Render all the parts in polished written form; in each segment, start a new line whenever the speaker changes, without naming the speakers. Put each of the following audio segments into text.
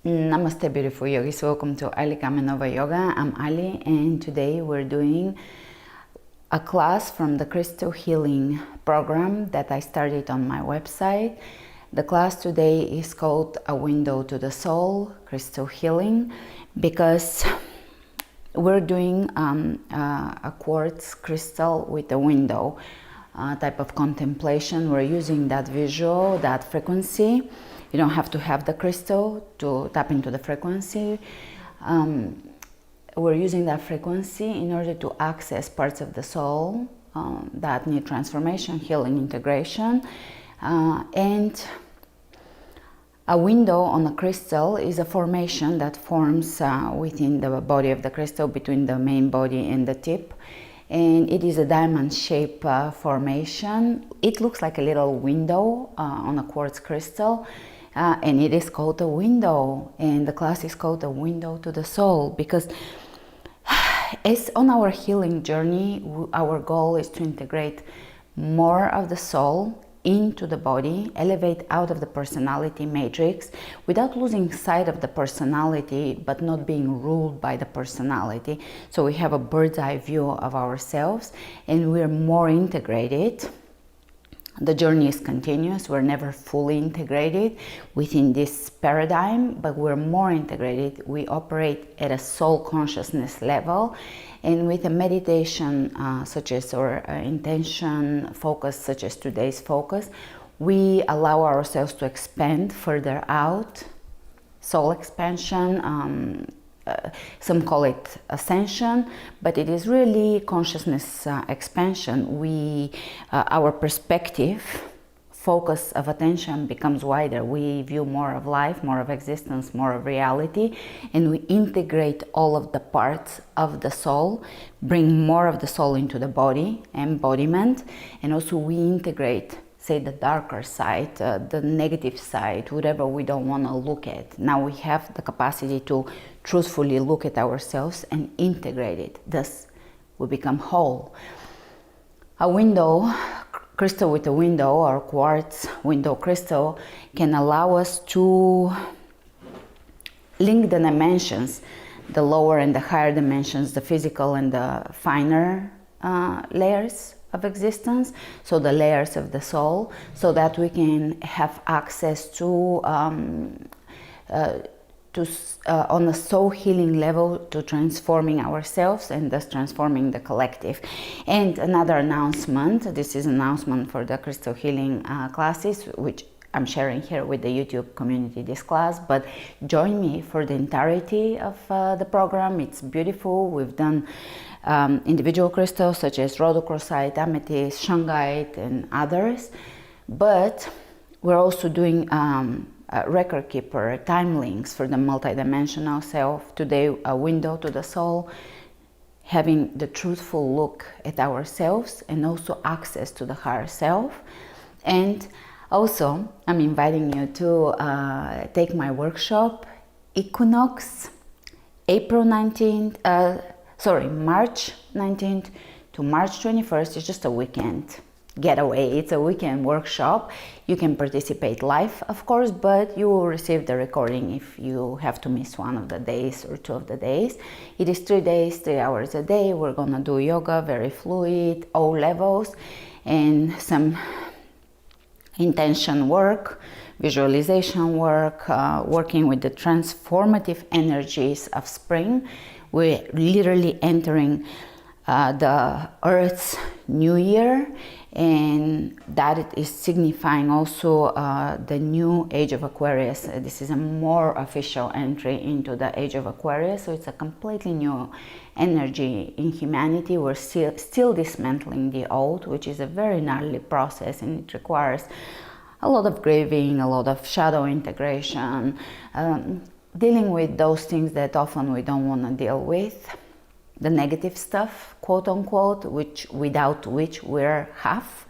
Namaste, beautiful yogis. Welcome to Kamenova Yoga. I'm Ali, and today we're doing a class from the crystal healing program that I started on my website. The class today is called A Window to the Soul, Crystal Healing, because we're doing a quartz crystal with a window type of contemplation. We're using that visual, that frequency. You don't have to have the crystal to tap into the frequency. We're using that frequency in order to access parts of the soul that need transformation, healing, integration. And a window on a crystal is a formation that forms within the body of the crystal, between the main body and the tip. And it is a diamond shape formation. It looks like a little window on a quartz crystal. And it is called a window, and the class is called A Window to the Soul, because as on our healing journey, our goal is to integrate more of the soul into the body, elevate out of the personality matrix without losing sight of the personality, but not being ruled by the personality. So we have a bird's eye view of ourselves, and we're more integrated. The journey is continuous. We're never fully integrated within this paradigm, but we're more integrated. We operate at a soul consciousness level, and with a meditation such as, or intention focus such as today's focus, we allow ourselves to expand further out, soul expansion. Some call it ascension, but it is really consciousness expansion. Our perspective, focus of attention becomes wider. We view more of life, more of existence, more of reality, and we integrate all of the parts of the soul, bring more of the soul into the body, embodiment, and also we integrate, say, the darker side, the negative side, whatever we don't want to look at. Now we have the capacity to truthfully look at ourselves and integrate it. Thus, we become whole. A window, crystal with a window, or quartz window crystal, can allow us to link the dimensions, the lower and the higher dimensions, the physical and the finer layers of existence, so the layers of the soul, so that we can have access to on a soul healing level, to transforming ourselves and thus transforming the collective. And another announcement, this is an announcement for the crystal healing classes, which I'm sharing here with the YouTube community, this class, but join me for the entirety of the program. It's beautiful. We've done individual crystals such as rhodochrosite, amethyst, shungite, and others, but we're also doing record keeper, time links for the multidimensional self. Today, a window to the soul, having the truthful look at ourselves and also access to the higher self. And also, I'm inviting you to take my workshop, Equinox, March 19th to March 21st. It's just a weekend getaway. It's a weekend workshop. You can participate live, of course, but you will receive the recording if you have to miss one of the days or two of the days. It is 3 days, 3 hours a day. We're gonna do yoga, very fluid, all levels, and some intention work, visualization work, working with the transformative energies of spring. We're literally entering the Earth's new year, and that is signifying also the new age of Aquarius. This is a more official entry into the age of Aquarius, so it's a completely new energy in humanity. We're still dismantling the old, which is a very gnarly process, and it requires a lot of grieving, a lot of shadow integration, dealing with those things that often we don't want to deal with, the negative stuff, quote unquote, without which we're half.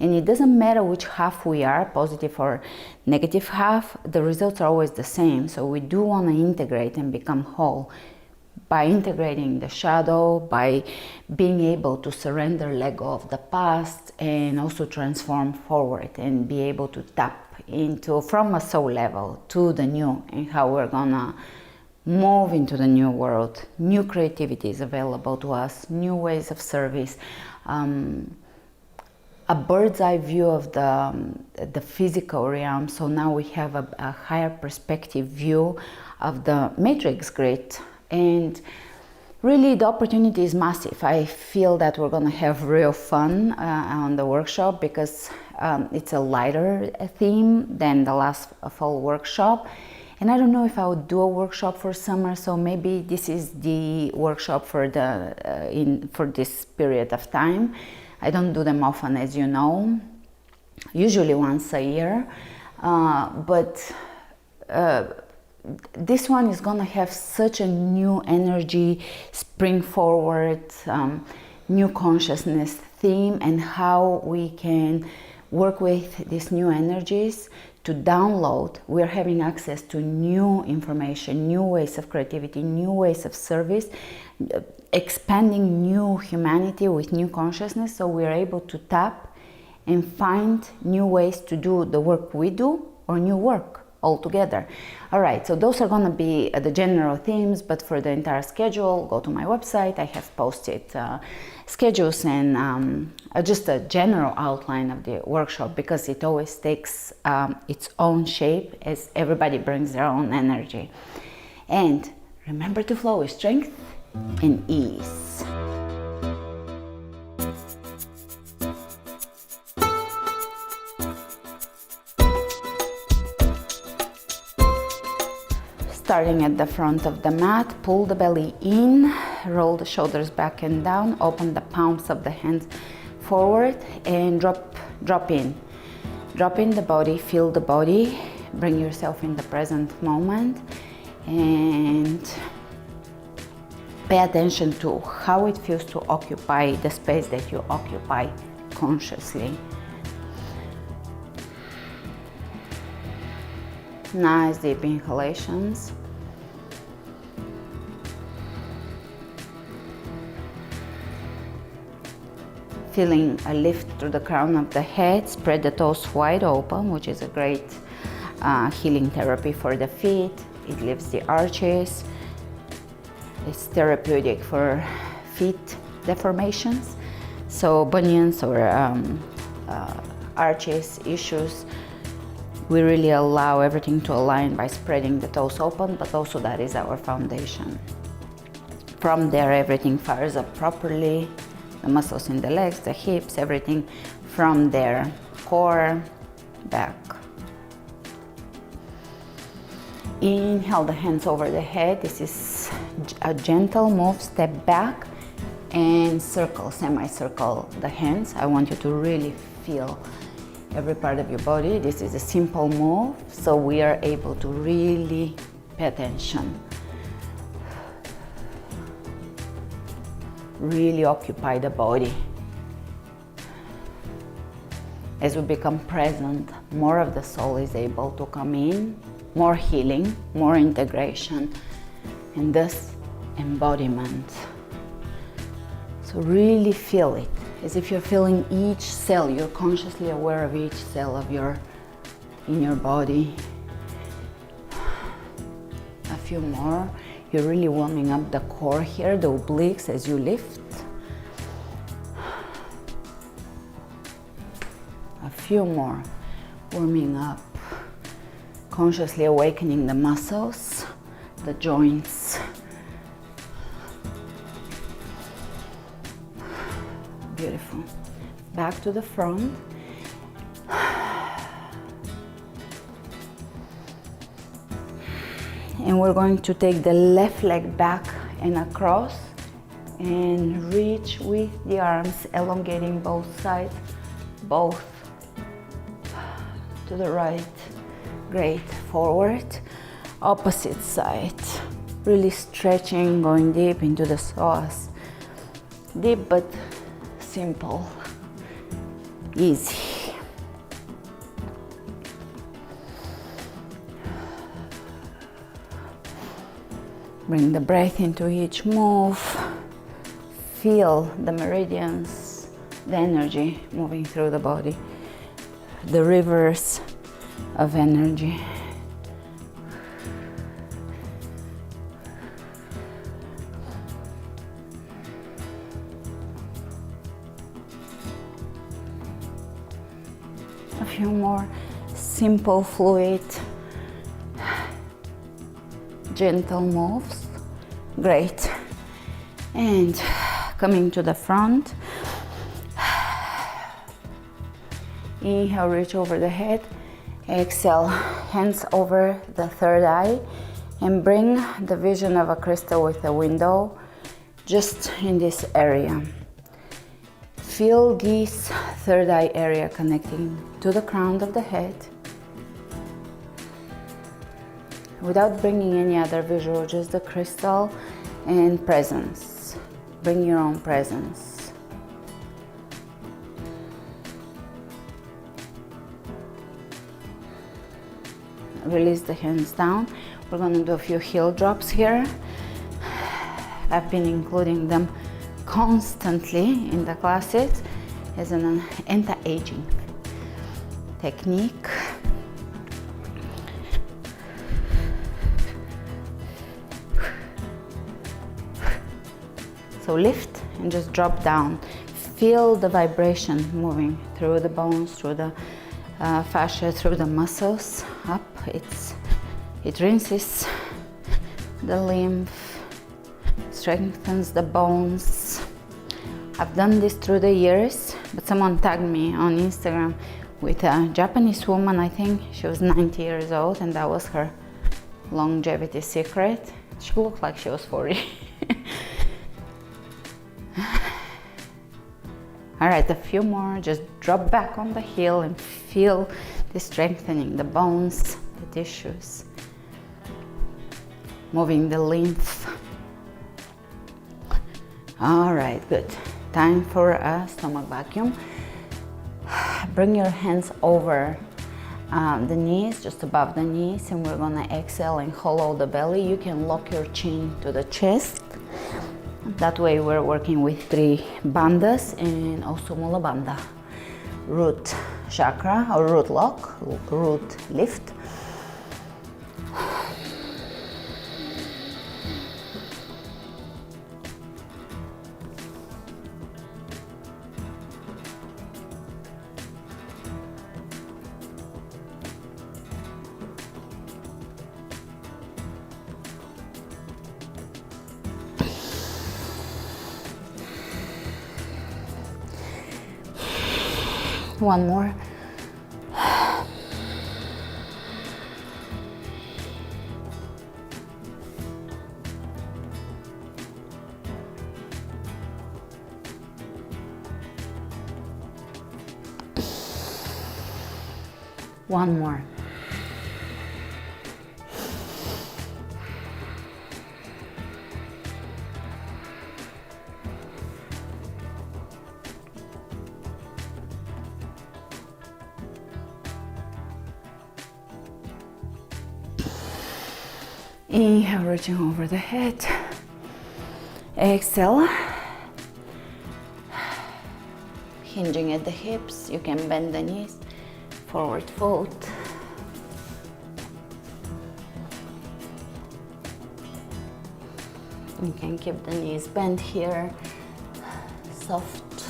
And it doesn't matter which half we are, positive or negative half, the results are always the same. So we do want to integrate and become whole by integrating the shadow, by being able to surrender, let go of the past, and also transform forward and be able to tap from a soul level to the new, and how we're gonna move into the new world. New creativity is available to us, new ways of service, a bird's eye view of the physical realm. So now we have a higher perspective view of the matrix grid, and really the opportunity is massive. I feel that we're gonna have real fun on the workshop, because it's a lighter theme than the last fall workshop. And I don't know if I would do a workshop for summer, so maybe this is the workshop for for this period of time. I don't do them often, as you know, usually once a year, but this one is gonna have such a new energy, spring forward, new consciousness theme, and how we can work with these new energies to download. We're having access to new information, new ways of creativity, new ways of service, expanding new humanity with new consciousness, so we're able to tap and find new ways to do the work we do, or new work altogether. All right, so those are going to be the general themes, but for the entire schedule, go to my website. I have posted schedules and just a general outline of the workshop, because it always takes its own shape as everybody brings their own energy. And remember to flow with strength and ease. Starting at the front of the mat, pull the belly in, roll the shoulders back and down, open the palms of the hands forward, and drop in. Drop in the body, feel the body, bring yourself in the present moment, and pay attention to how it feels to occupy the space that you occupy consciously. Nice deep inhalations. Feeling a lift through the crown of the head, spread the toes wide open, which is a great healing therapy for the feet. It lifts the arches. It's therapeutic for feet deformations. So bunions or arches issues, we really allow everything to align by spreading the toes open, but also that is our foundation. From there, everything fires up properly. The muscles in the legs, the hips, everything from there. Core, back. Inhale the hands over the head. This is a gentle move. Step back and circle, semicircle the hands. I want you to really feel every part of your body. This is a simple move, so we are able to really pay attention. Really occupy the body. As we become present, more of the soul is able to come in, more healing, more integration, and thus embodiment. So really feel it, as if you're feeling each cell. You're consciously aware of each cell in your body. A few more. You're really warming up the core here, the obliques, as you lift. A few more. Warming up. Consciously awakening the muscles, the joints. Beautiful. Back to the front. And we're going to take the left leg back and across and reach with the arms, elongating both sides, both to the right. Great. Forward. Opposite side. Really stretching, going deep into the psoas. Deep but simple. Easy. Bring the breath into each move. Feel the meridians, the energy moving through the body. The rivers of energy. A few more simple, fluid, gentle moves. Great. And coming to the front. Inhale, reach over the head. Exhale, hands over the third eye and bring the vision of a crystal with a window just in this area. Feel this third eye area connecting to the crown of the head without bringing any other visual, just the crystal and presence. Bring your own presence. Release the hands down. We're going to do a few heel drops here. I've been including them constantly in the classes as an anti-aging technique. So lift and just drop down. Feel the vibration moving through the bones, through the fascia, through the muscles, up. It rinses the lymph, strengthens the bones. I've done this through the years, but someone tagged me on Instagram with a Japanese woman, I think she was 90 years old, and that was her longevity secret. She looked like she was 40. All right, a few more. Just drop back on the heel and feel the strengthening, the bones, the tissues, moving the lymph. All right, good. Time for a stomach vacuum. Bring your hands over the knees, just above the knees, and we're gonna exhale and hollow the belly. You can lock your chin to the chest. That way we're working with 3 bandhas and also mula bandha. Root chakra or root lock, root lift. One more. One more. Inhale, reaching over the head. Exhale, hinging at the hips. You can bend the knees, forward fold. You can keep the knees bent here, soft.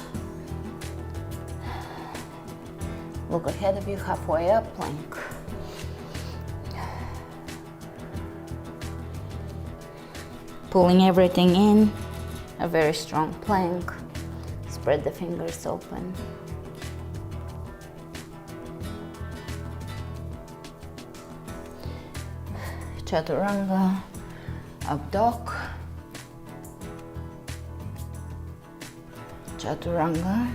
Look ahead of you, halfway up, plank. Pulling everything in, a very strong plank. Spread the fingers open. Chaturanga, up dog. Chaturanga,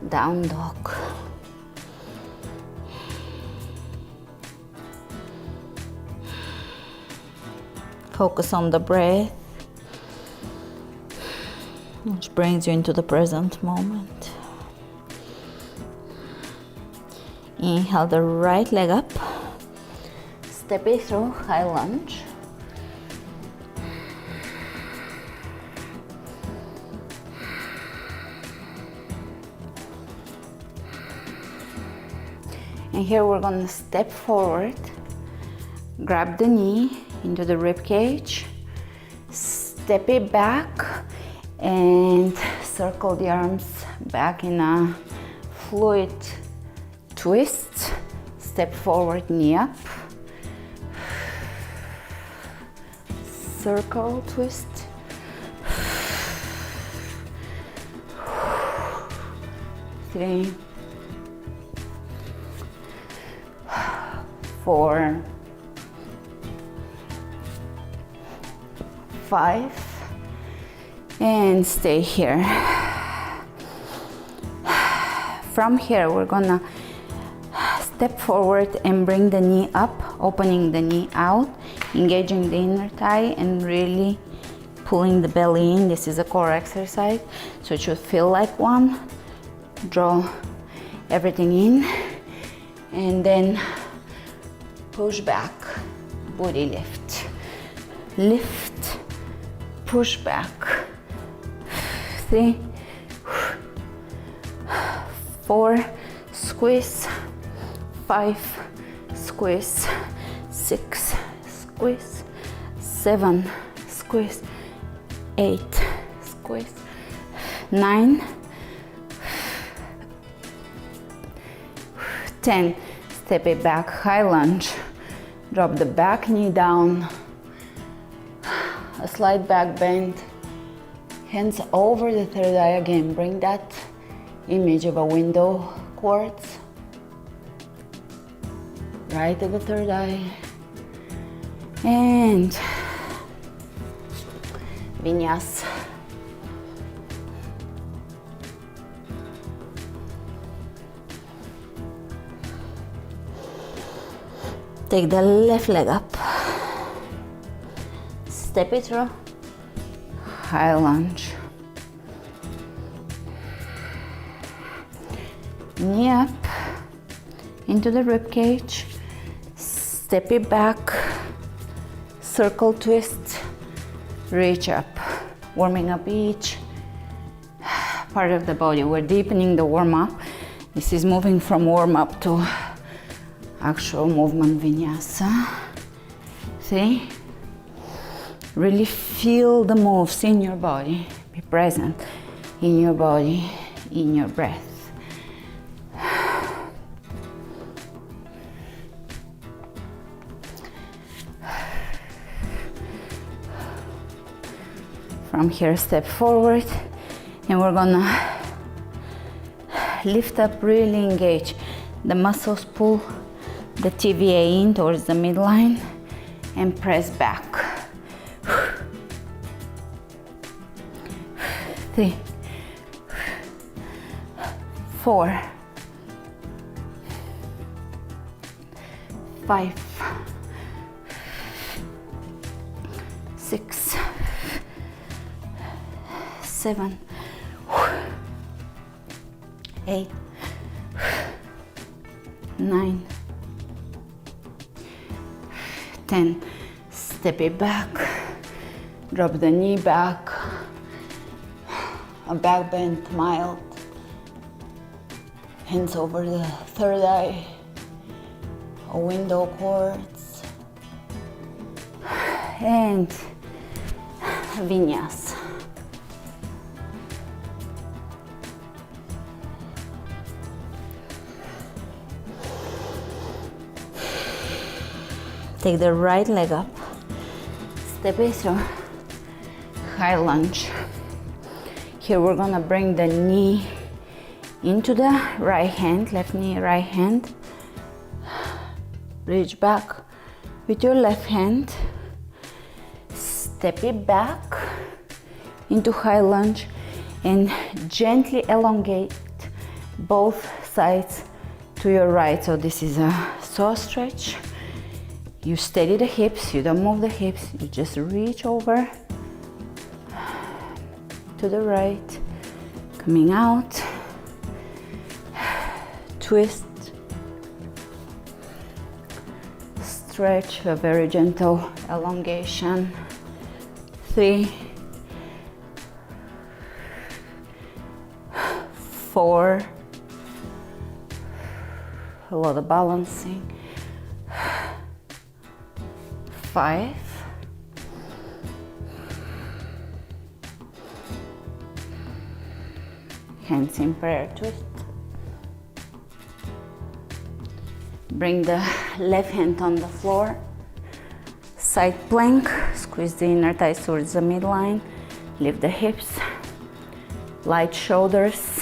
down dog. Focus on the breath, which brings you into the present moment. Inhale the right leg up, step it through, high lunge. And here we're gonna step forward, grab the knee into the rib cage, step it back, and circle the arms back in a fluid twist. Step forward, knee up, circle, twist, 3, 4, 5, and stay here. From here, we're gonna step forward and bring the knee up, opening the knee out, engaging the inner thigh and really pulling the belly in. This is a core exercise, so it should feel like one. Draw everything in and then push back, booty lift. Lift, push back. 3, 4, squeeze. 5, squeeze. 6, squeeze. 7, squeeze. 8, squeeze. 9, 10, step it back, high lunge. Drop the back knee down, a slight back bend, hands over the third eye again. Bring that image of a window quartz right at the third eye, and vinyasa. Take the left leg up, step it through, high lunge, knee up into the rib cage, step it back, circle twist, reach up, warming up each part of the body. We're deepening the warm-up. This is moving from warm-up to actual movement vinyasa. See? Really feel the moves in your body. Be present in your body, in your breath. From here, step forward, and we're gonna lift up, really engage. The muscles pull the TVA in towards the midline and press back. 3, 4, 5, 6, 7, 8, 9, 10. Step it back, drop the knee back, a back bend mild, hands over the third eye, a window quartz, and vinyasa. Take the right leg up, step it through, high lunge. Here we're gonna bring the knee into the right hand, left knee, right hand. Reach back with your left hand, step it back into high lunge and gently elongate both sides to your right. So this is a saw stretch. You steady the hips, you don't move the hips, you just reach over to the right, coming out, twist, stretch, a very gentle elongation. 3, 4, a lot of balancing. 5. Hands in prayer twist. Bring the left hand on the floor. Side plank. Squeeze the inner thighs towards the midline. Lift the hips. Light shoulders.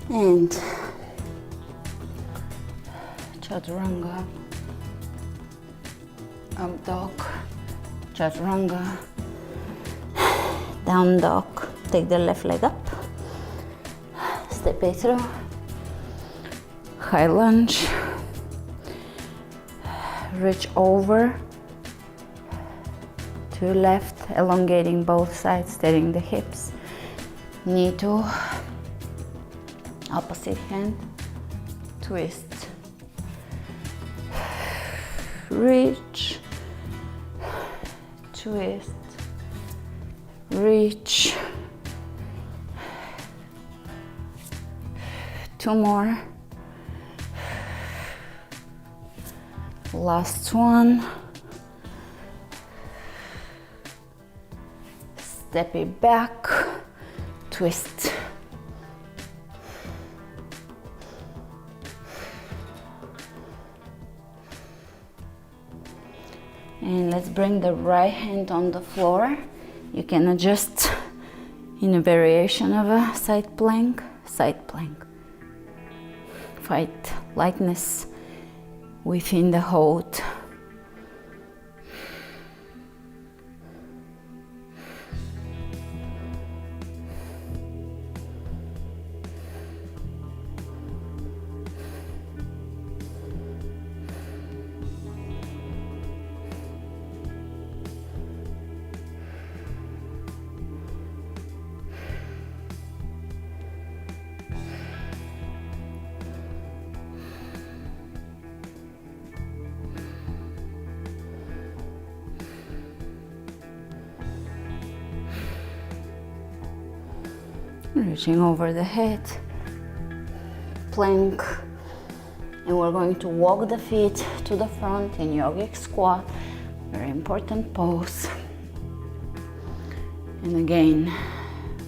And chaturanga, up dog, chaturanga, down dog. Take the left leg up, step it through, high lunge, reach over to left, elongating both sides, steadying the hips, knee to opposite hand, twist, reach, twist, reach, 2 more, last one, step it back, twist. And let's bring the right hand on the floor. You can adjust in a variation of a side plank, side plank. Find lightness within the hold. Reaching over the head, plank, and we're going to walk the feet to the front in yogic squat, very important pose. And again,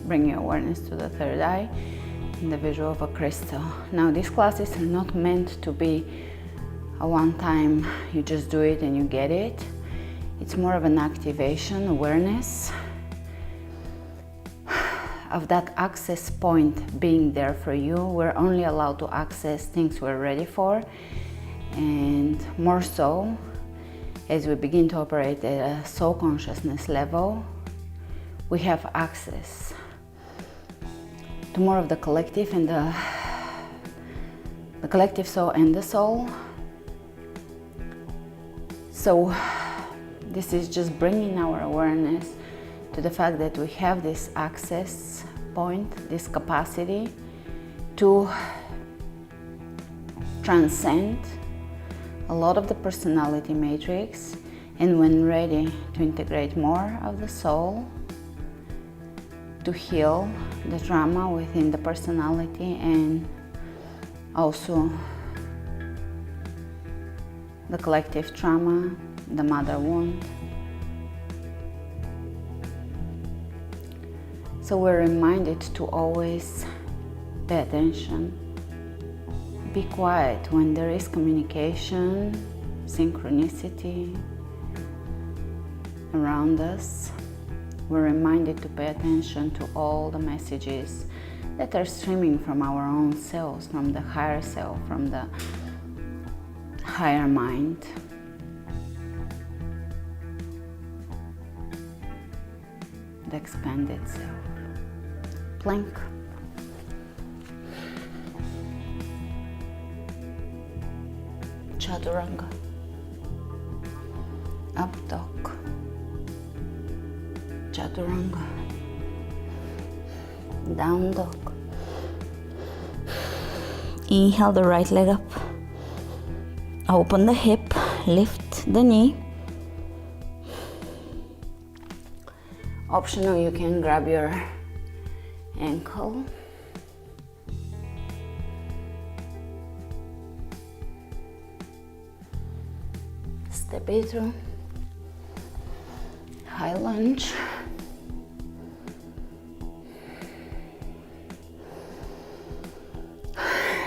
bring your awareness to the third eye in the visual of a crystal. Now these classes are not meant to be a one-time, you just do it and you get it. It's more of an activation, awareness of that access point being there for you. We're only allowed to access things we're ready for, and more so as we begin to operate at a soul consciousness level, we have access to more of the collective and the collective soul and the soul. So this is just bringing our awareness to the fact that we have this access point, this capacity to transcend a lot of the personality matrix, and when ready, to integrate more of the soul, to heal the trauma within the personality, and also the collective trauma, the mother wound. So we're reminded to always pay attention, be quiet when there is communication, synchronicity around us. We're reminded to pay attention to all the messages that are streaming from our own selves, from the higher self, from the higher mind. The expanded self. Plank. Chaturanga. Up dog. Chaturanga. Down dog. Inhale the right leg up. Open the hip, lift the knee. Optional, you can grab your ankle. Step it through. High lunge.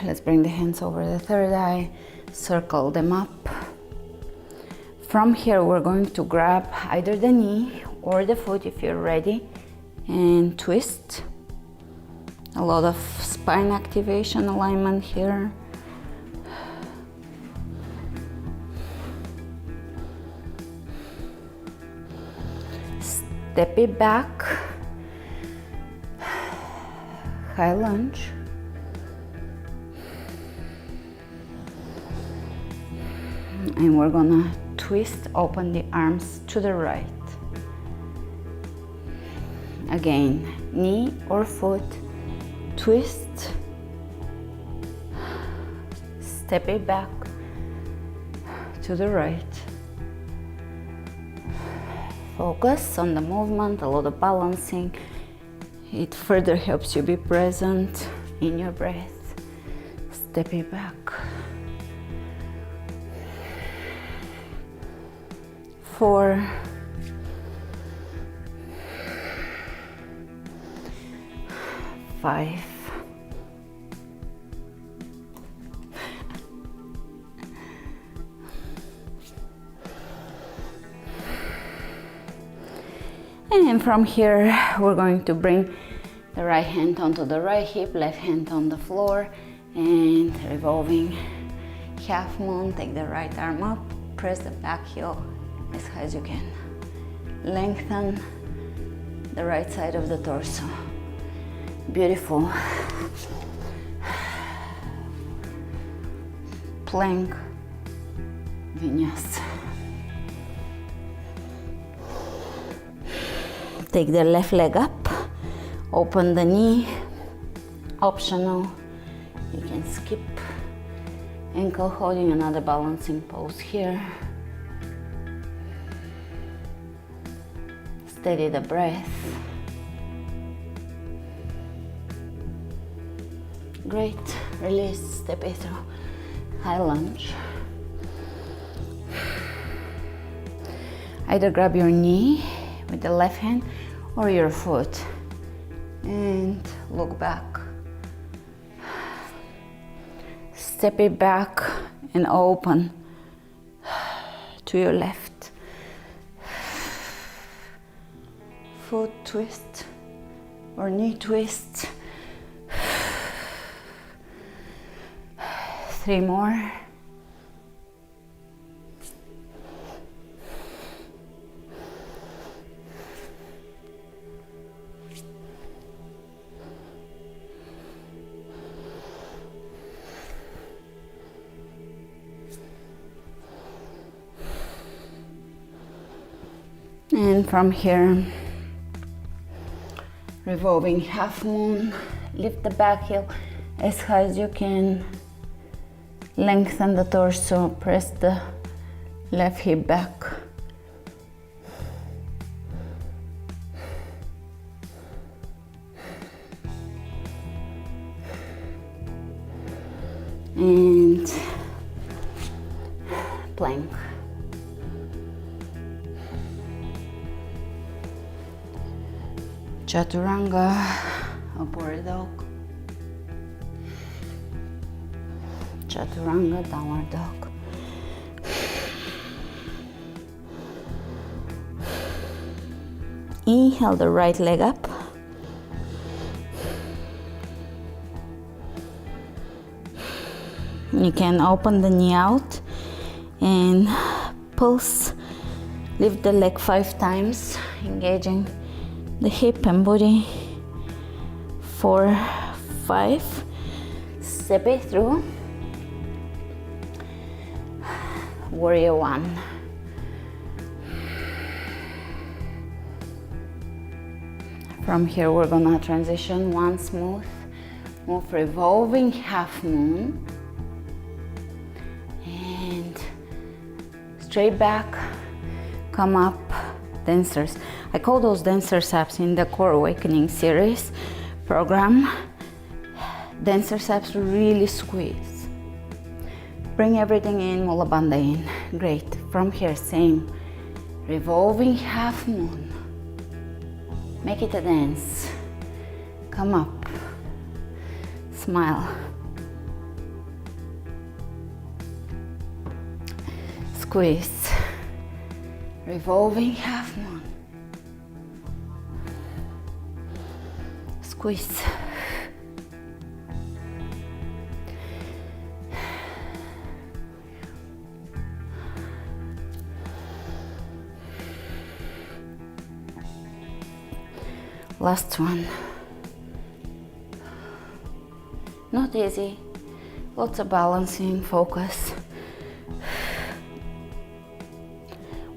Let's bring the hands over the third eye, circle them up. From here, we're going to grab either the knee or the foot if you're ready and twist. A lot of spine activation alignment here. Step it back. High lunge. And we're gonna twist, open the arms to the right. Again, knee or foot, twist, step it back to the right. Focus on the movement, a lot of balancing. It further helps you be present in your breath. Step it back. 4, 5, 6. And from here, we're going to bring the right hand onto the right hip, left hand on the floor, and revolving half moon. Take the right arm up, press the back heel as high as you can. Lengthen the right side of the torso. Beautiful. Plank vinyasa. Take the left leg up, open the knee. Optional, you can skip ankle holding, another balancing pose here. Steady the breath. Great. Release, step it through. High lunge. Either grab your knee with the left hand or your foot and look back. Step it back and open to your left. Foot twist or knee twist. 3 more. And from here, revolving half moon, lift the back heel as high as you can, lengthen the torso, press the left hip back. And plank. Chaturanga, upward dog. Chaturanga, downward dog. Inhale the right leg up. You can open the knee out and pulse. Lift the leg 5 times, engaging the hip and body. 4, 5. Step it through. Warrior 1. From here we're gonna transition one smooth move, revolving half moon, and straight back, come up, dancers. I call those dancer saps in the Core Awakening series program. Dancer saps really squeeze. Bring everything in, Mula Bandha in. Great. From here, same. Revolving half moon. Make it a dance. Come up. Smile. Squeeze. Revolving half moon. Squeeze. Last one. Not easy. Lots of balancing, focus.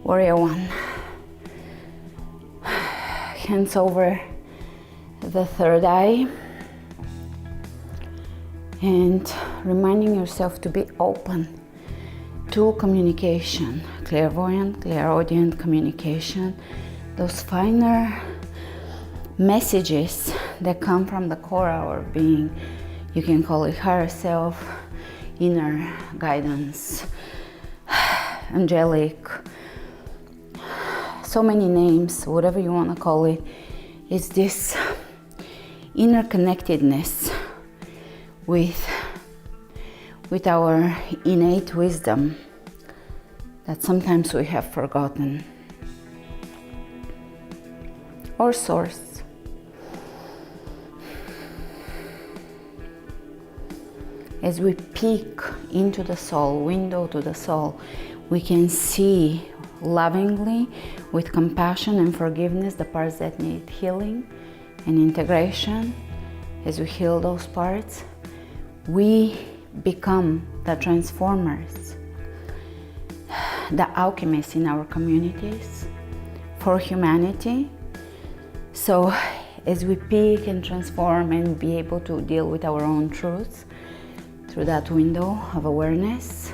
Warrior one. Hands over the third eye. And reminding yourself to be open to communication. Clairvoyant, clairaudient communication. Those finer messages that come from the core hour being. You can call it higher self, inner guidance, angelic, so many names, whatever you want to call it. It's this inner connectedness with our innate wisdom that sometimes we have forgotten, or source. As we peek into the soul, window to the soul, we can see lovingly, with compassion and forgiveness, the parts that need healing and integration. As we heal those parts, we become the transformers, the alchemists in our communities for humanity. So as we peek and transform and be able to deal with our own truths, through that window of awareness,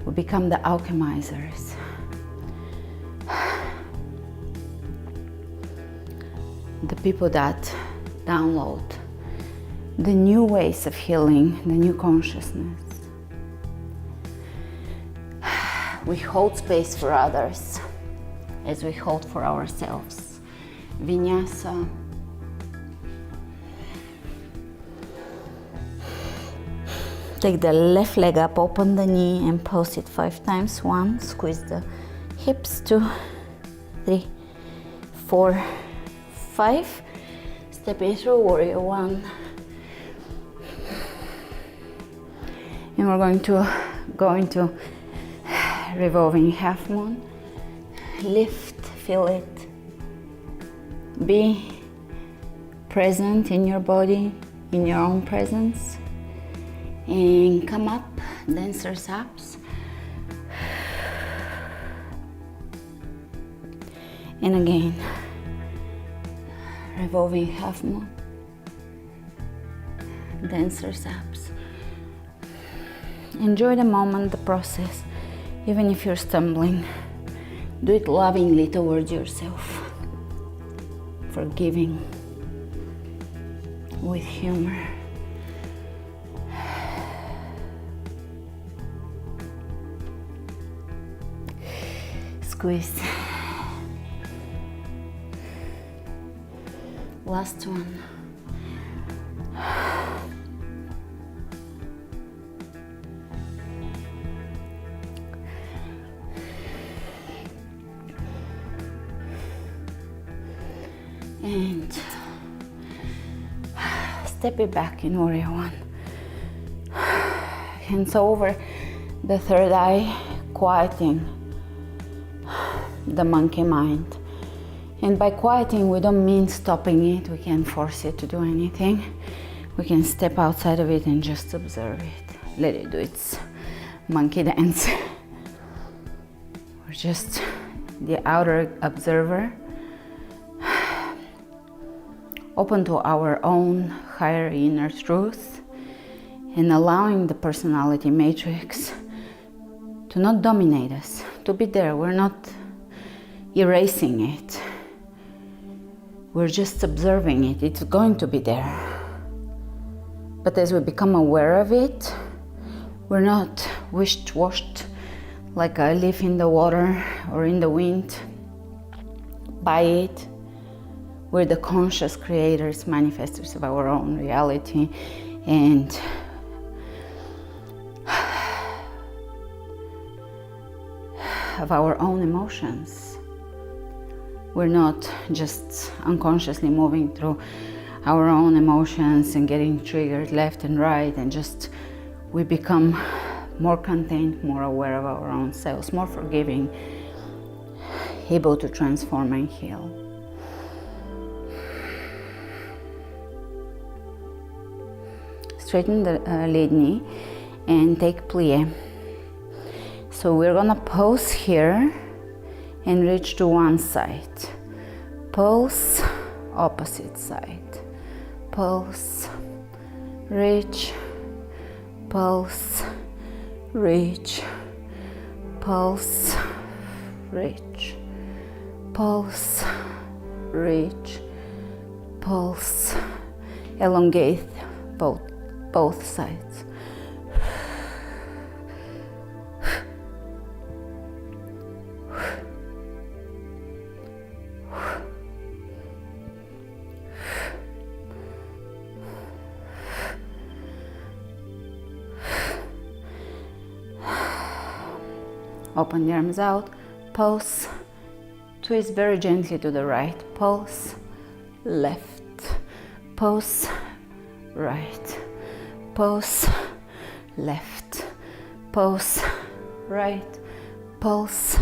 we become the alchemizers. The people that download the new ways of healing, the new consciousness. We hold space for others as we hold for ourselves. Vinyasa. Take the left leg up, open the knee and pulse it 5 times. 1, squeeze the hips. 2, 3, 4, 5. Step in through warrior 1. And we're going to go into revolving half moon. Lift, feel it. Be present in your body, in your own presence. And come up, dancer saps. And again, revolving half moon, dancer saps. Enjoy the moment, the process, even if you're stumbling. Do it lovingly towards yourself, forgiving, with humor. Squeeze. Last one. And step it back in warrior 1. Hands over the third eye, quieting the monkey mind. And by quieting, we don't mean stopping it. We can't force it to do anything. We can step outside of it and just observe it. Let it do its monkey dance. We're just the outer observer. open to our own higher inner truth, and allowing the personality matrix to not dominate us, to be there. We're not erasing it. We're just observing it. It's going to be there. But as we become aware of it, we're not washed like a leaf in the water or in the wind by it. We're the conscious creators, manifestors of our own reality, and of our own emotions. We're not just unconsciously moving through our own emotions and getting triggered left and right, and just we become more contained, more aware of our own selves, more forgiving, able to transform and heal. Straighten the lead knee and take plie. So we're gonna pulse here and reach to one side. Pulse, opposite side. Pulse, reach, pulse, reach, pulse, reach, pulse, reach, pulse. Elongate both sides. Open the arms out, pulse, twist very gently to the right, pulse, left, pulse, right, pulse, left, pulse, right, pulse,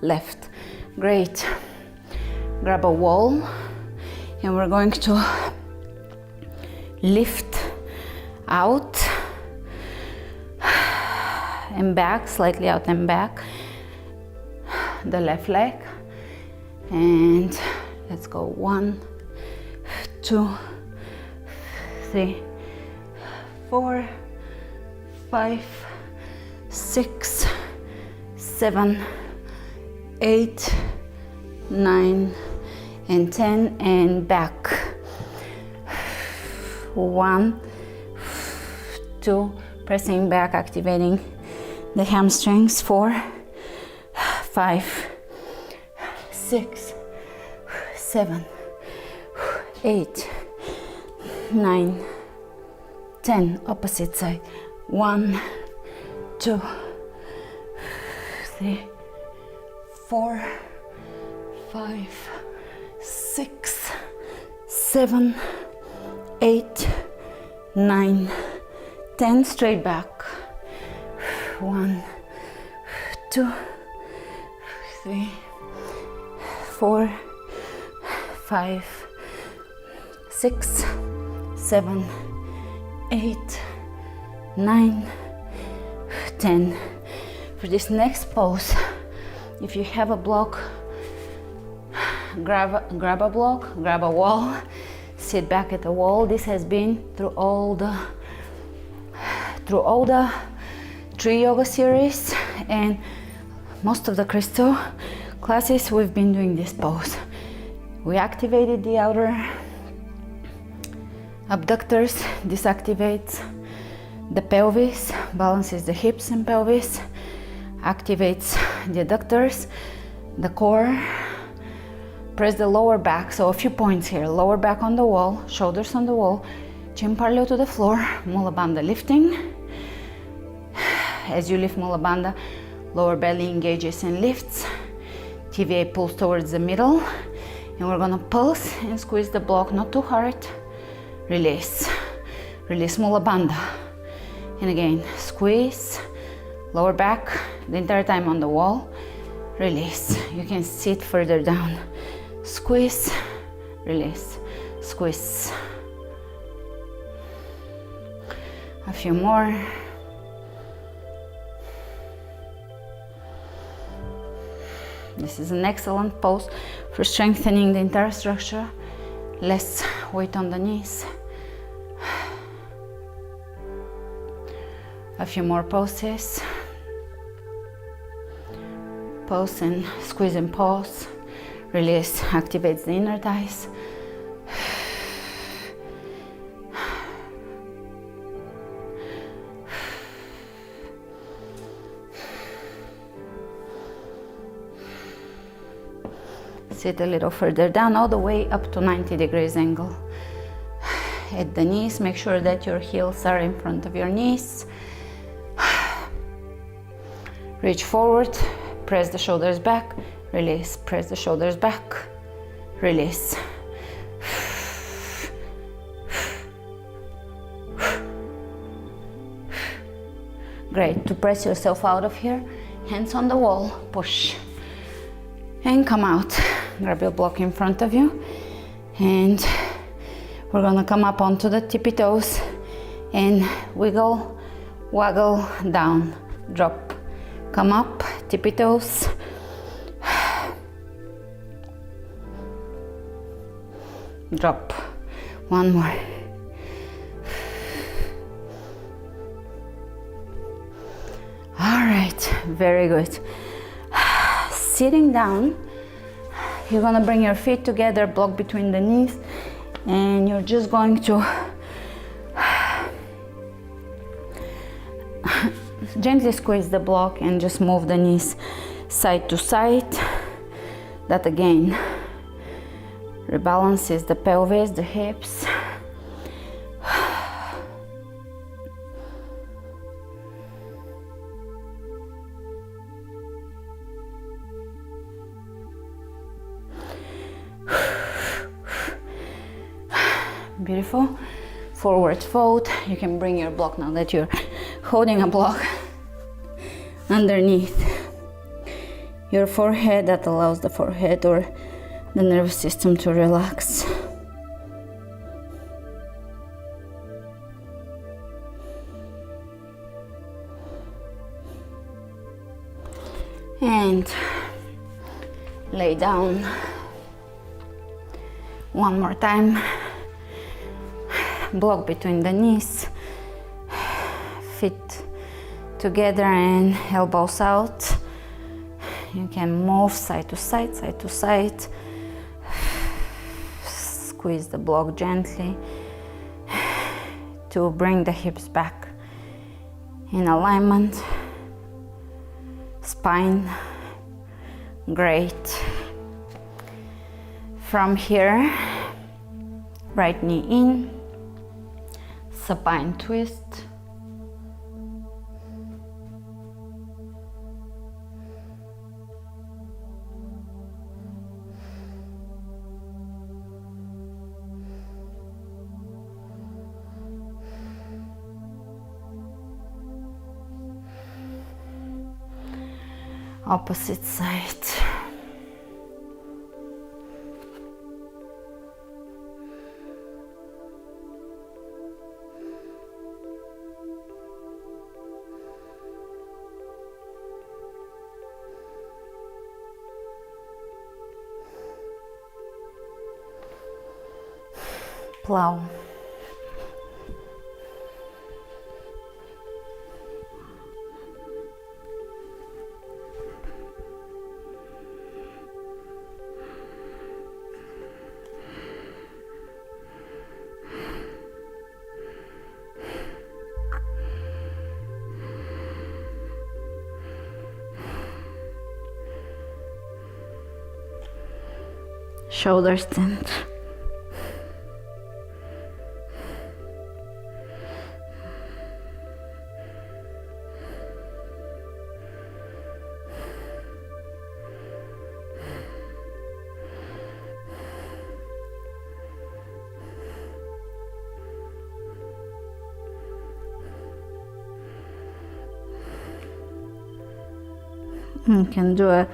left. Great. Grab a wall and we're going to lift out and back, slightly out and back, the left leg, and let's go 1, 2, 3, 4, 5, 6, 7, 8, 9, and 10, and back. 1, 2, pressing back, activating the hamstrings. 4, 5, 6, 7, 8, 9, 10. Opposite side. 1, 2, 3, 4, 5, 6, 7, 8, 9, 10. Straight back. 1, 2, 3, 4, 5, 6, 7, 8, 9, 10. For this next pose, if you have a block, grab a block, grab a wall, sit back at the wall. This has been through all the Tree Yoga series and most of the crystal classes. We've been doing this pose. We activated the outer abductors, this activates the pelvis, balances the hips and pelvis, activates the adductors, the core. Press the lower back, so a few points here. Lower back on the wall, shoulders on the wall, chin parallel to the floor, Mula Bandha lifting. As you lift Mula Bandha, lower belly engages and lifts. TVA pulls towards the middle, and we're gonna pulse and squeeze the block, not too hard. Release. Release Mula Bandha. And again, squeeze, lower back, the entire time on the wall. Release. You can sit further down. Squeeze, release, squeeze. A few more. This is an excellent pose for strengthening the entire structure. less weight on the knees. A few more poses. Pose and squeeze and pause. Release activates the inner thighs. Sit a little further down, all the way up to 90 degrees angle. At the knees, make sure that your heels are in front of your knees. Reach forward, press the shoulders back, release, press the shoulders back, release. Great. To press yourself out of here, hands on the wall, push. And come out. Grab your block in front of you. And we're gonna come up onto the tippy toes and wiggle, waggle, down, drop. Come up, tippy toes. Drop. One more. All right, very good. Sitting down, you're gonna bring your feet together, block between the knees, and you're just going to gently squeeze the block and just move the knees side to side. That again rebalances the pelvis, the hips. Beautiful. Forward fold. You can bring your block now that you're holding a block underneath your forehead. That allows the forehead or the nervous system to relax. And lay down one more time. Block between the knees, feet together and elbows out. You can move side to side, side to side. Squeeze the block gently to bring the hips back in alignment. Spine, great. From here, right knee in. Supine twist. Opposite side. Plow. Shoulder stand. You can do a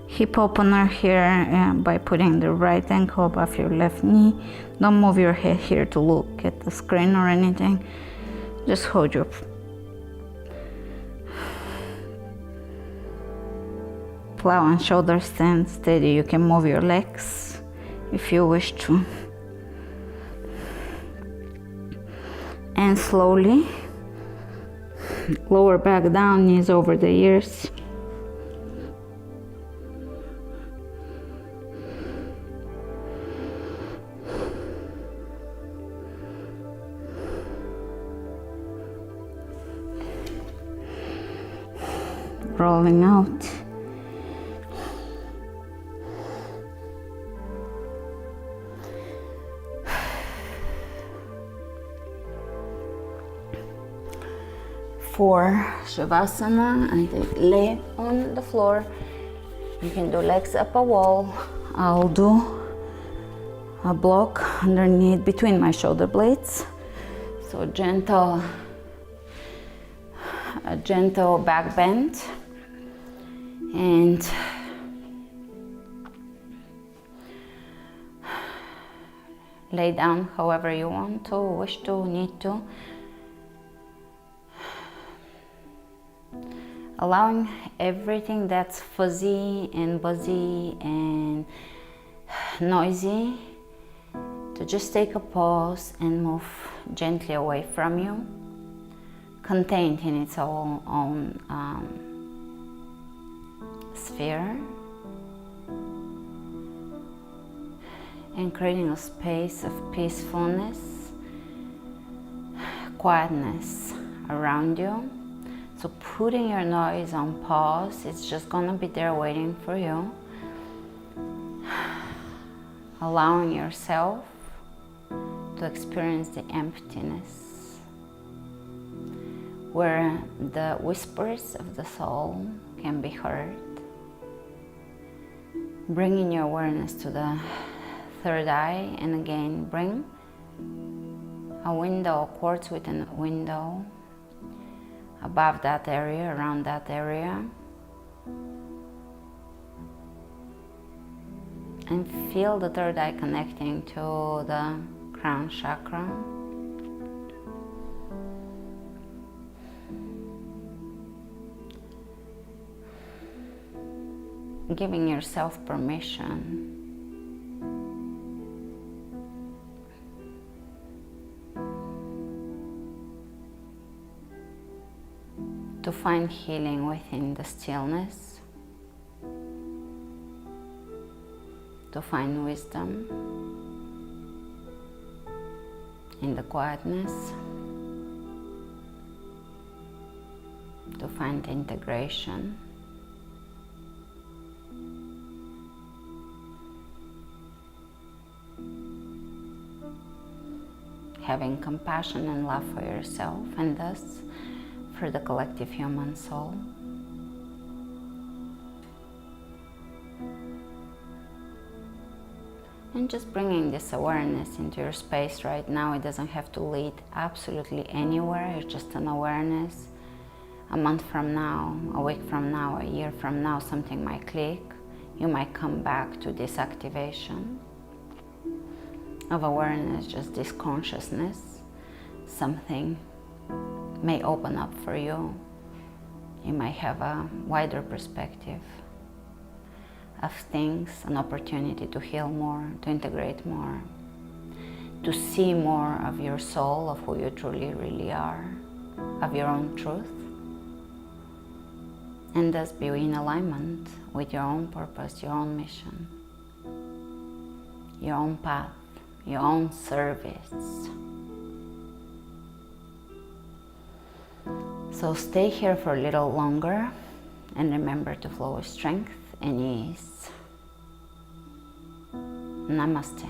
hip opener here by putting the right ankle above your left knee. Don't move your head here to look at the screen or anything. Just hold your plow and shoulder stand steady. You can move your legs if you wish to. And slowly lower back down, knees over the ears. Rolling out. For Shavasana, I lay on the floor. You can do legs up a wall. I'll do a block underneath between my shoulder blades. So a gentle back bend. And lay down however you want to, wish to, need to. Allowing everything that's fuzzy and buzzy and noisy to just take a pause and move gently away from you, contained in its own sphere, and creating a space of peacefulness, quietness around you. So putting your noise on pause, it's just gonna be there waiting for you. Allowing yourself to experience the emptiness, where the whispers of the soul can be heard. Bringing your awareness to the third eye, and again bring a window, a quartz within a window, above that area, around that area, and feel the third eye connecting to the crown chakra. Giving yourself permission to find healing within the stillness, to find wisdom in the quietness, to find integration, having compassion and love for yourself, and thus for the collective human soul. And just bringing this awareness into your space right now. It doesn't have to lead absolutely anywhere. It's just an awareness. A month from now, a week from now, a year from now, something might click. You might come back to this activation of awareness, just this consciousness. Something may open up for you. You might have a wider perspective of things, an opportunity to heal more, to integrate more, to see more of your soul, of who you truly really are, of your own truth, and thus be in alignment with your own purpose, your own mission, your own path, your own service. So stay here for a little longer and remember to flow with strength and ease. Namaste.